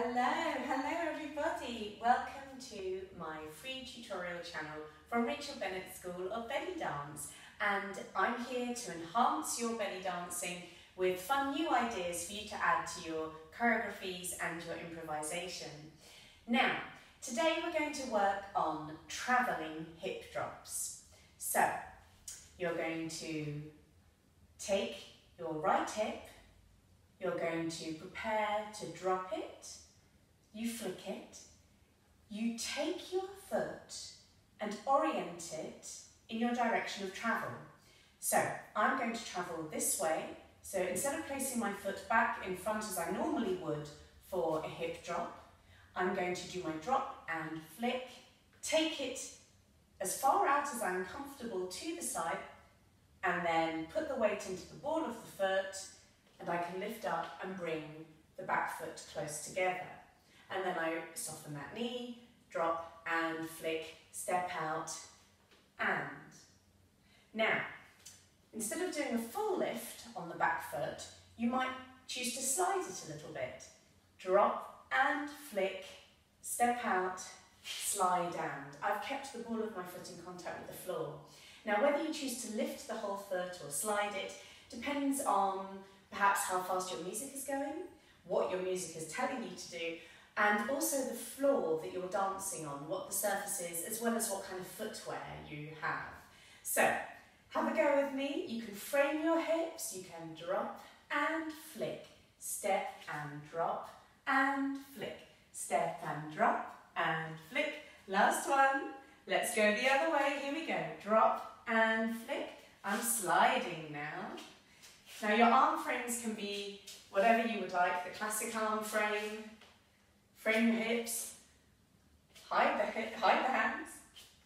Hello everybody. Welcome to my free tutorial channel from Rachel Bennett School of Bellydance, and I'm here to enhance your belly dancing with fun new ideas for you to add to your choreographies and your improvisation. Now, today we're going to work on travelling hip drops. So, you're going to take your right hip, you're going to prepare to drop it, you flick it, you take your foot and orient it in your direction of travel. So I'm going to travel this way, so instead of placing my foot back in front as I normally would for a hip drop, I'm going to do my drop and flick, take it as far out as I'm comfortable to the side, and then put the weight into the ball of the foot, and I can lift up and bring the back foot close together. And then I soften that knee, drop and flick, step out, and. Now, instead of doing a full lift on the back foot, you might choose to slide it a little bit. Drop and flick, step out, slide and. I've kept the ball of my foot in contact with the floor. Now, whether you choose to lift the whole foot or slide it depends on perhaps how fast your music is going, what your music is telling you to do, and also the floor that you're dancing on, what the surface is, as well as what kind of footwear you have. So, have a go with me. You can frame your hips, you can drop and flick, step and drop and flick, step and drop and flick. Last one. Let's go the other way. Here we go. Drop and flick. I'm sliding now. Now your arm frames can be whatever you would like. The classic arm frame, frame your hips, hide the hands,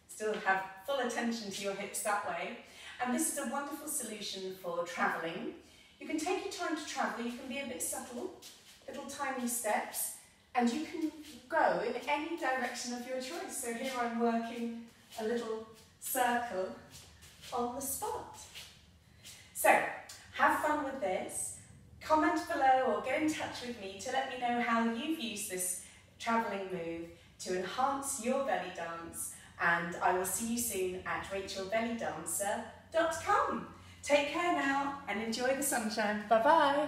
still have full attention to your hips that way. And this is a wonderful solution for travelling. You can take your time to travel, you can be a bit subtle, little tiny steps, and you can go in any direction of your choice. So here I'm working a little circle on the spot. So, have fun with this. Comment below or get in touch with me to let me know how you've used this travelling move to enhance your belly dance, and I will see you soon at rachelbellydancer.com. Take care now and enjoy the sunshine. Bye bye.